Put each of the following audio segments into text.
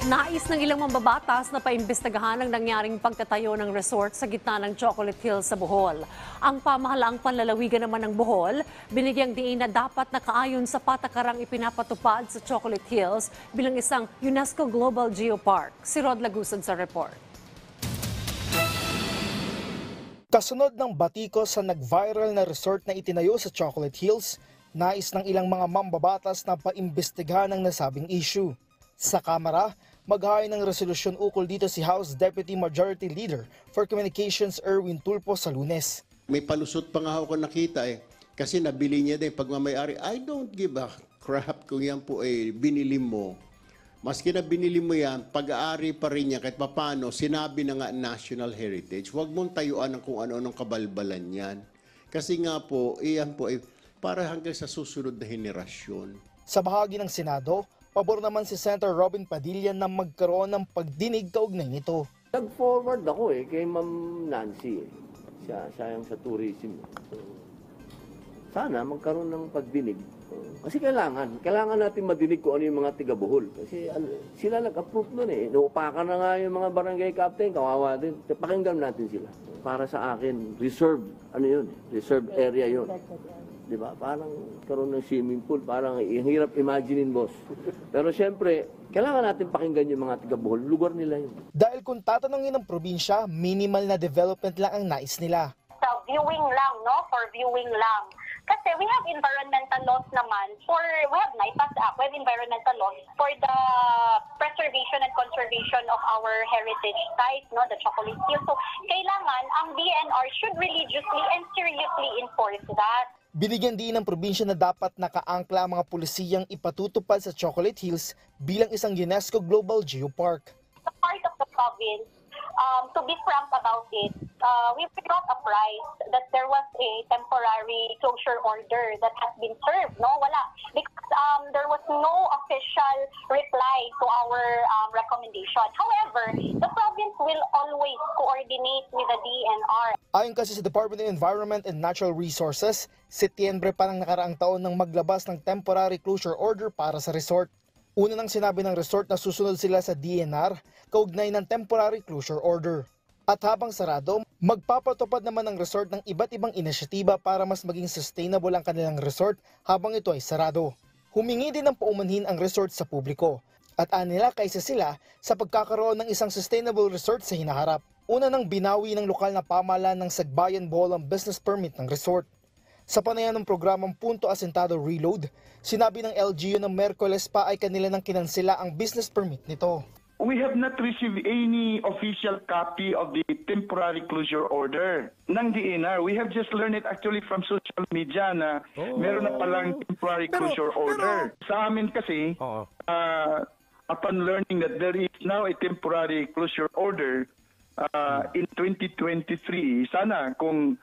Nais ng ilang mambabatas na paimbestigahan ang nangyaring pagtatayo ng resort sa gitna ng Chocolate Hills sa Bohol. Ang pamahalaang panlalawigan naman ng Bohol, binigyang diin na dapat nakaayon sa patakarang ipinapatupad sa Chocolate Hills bilang isang UNESCO Global Geopark. Si Rod Lagusad sa report. Kasunod ng batiko sa nag-viral na resort na itinayo sa Chocolate Hills, nais ng ilang mga mambabatas na paimbestigahan ang nasabing issue. Sa Kamara, maghain ng resolusyon ukol dito si House Deputy Majority Leader for Communications Erwin Tulfo sa Lunes. May palusot pa nga ako nakita kasi nabili niya din pagmamayari. I don't give a crap kung yan po binili mo. Maski na binili mo yan, pag-aari pa rin niya kahit papano, sinabi na nga National Heritage. Huwag mong tayuan ng kung ano-anong kabalbalan yan. Kasi nga po, iyan po para hanggang sa susunod na henerasyon. Sa bahagi ng Senado, pabor naman si Senator Robin Padilla na magkaroon ng pagdinig kaugnay nito. Nag-forward ako kay Ma'am Nancy. Siya yung sa tourism. So, sana magkaroon ng pagdinig. Kasi kailangan natin madinig kung ano yung mga tiga-Bohol. Kasi sila nag-approve nun Naupakan na nga yung mga barangay captain, kawawa din. Pakinggan natin sila. Para sa akin, reserve area yun. Diba? Parang karoon ng swimming pool, parang hirap imaginein, boss. Pero siyempre, kailangan natin pakinggan yung mga taga-Bohol. Lugar nila yun. Dahil kung tatanungin ng probinsya, minimal na development lang ang nais nila. Sa viewing lang, no? For viewing lang. Kasi we have environmental laws naman we have NIPAS Act, we have environmental laws for the preservation and conservation of our heritage sites, no? The Chocolate Hills. So, kailangan ang DNR should religiously and seriously enforce that. Binigyan din ng probinsya na dapat nakaangkla ang mga pulisiyang ipatutupad sa Chocolate Hills bilang isang UNESCO Global Geopark. The part of the province, to be frank about it, we were not apprised that there was a temporary closure order that has been served. No, wala. Because there was no official reply to our recommendation. However, the province will always coordinate with the DNR. Ayon kasi sa Department of Environment and Natural Resources, Setyembre pa ng nakaraang taon nang maglabas ng temporary closure order para sa resort. Una nang sinabi ng resort na susunod sila sa DNR kaugnay ng temporary closure order. At habang sarado, magpapatupad naman ng resort ng iba't ibang inisyatiba para mas maging sustainable ang kanilang resort habang ito ay sarado. Humingi din ng paumanhin ang resort sa publiko at anila kaysa sila sa pagkakaroon ng isang sustainable resort sa hinaharap. Una nang binawi ng lokal na pamahalaan ng Sagbayan Bohol ang business permit ng resort. Sa panayan ng programang Punto Asentado Reload, sinabi ng LGU na Merkoles pa ay kanila nang kinansela ang business permit nito. We have not received any official copy of the temporary closure order ng DNR. We have just learned it actually from social media na meron na palang temporary closure order. Sa amin kasi, upon learning that there is now a temporary closure order, in 2023, sana kung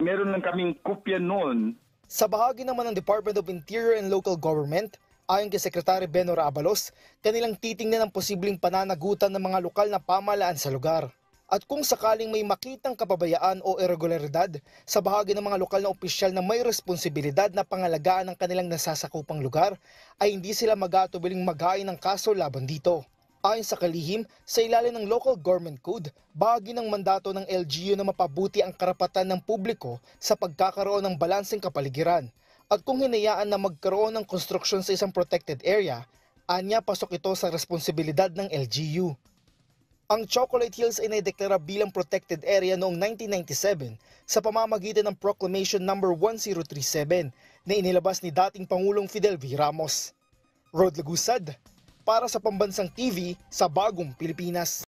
meron lang kaming kopya noon. Sa bahagi naman ng Department of Interior and Local Government, ayon kay Secretary Benora Abalos, kanilang titingnan ang posibleng pananagutan ng mga lokal na pamahalaan sa lugar. At kung sakaling may makitang kapabayaan o irregularidad sa bahagi ng mga lokal na opisyal na may responsibilidad na pangalagaan ng kanilang nasasakupang lugar, ay hindi sila mag-aatubiling maghain ng kaso laban dito. Ayon sa kalihim, sa ilalim ng Local Government Code, bahagi ng mandato ng LGU na mapabuti ang karapatan ng publiko sa pagkakaroon ng balanseng kapaligiran. At kung hinayaan na magkaroon ng konstruksyon sa isang protected area, anya pasok ito sa responsibilidad ng LGU. Ang Chocolate Hills ay naideklara bilang protected area noong 1997 sa pamamagitan ng Proclamation No. 1037 na inilabas ni dating Pangulong Fidel V. Ramos. Rod Lagusad, para sa Pambansang TV sa Bagong Pilipinas.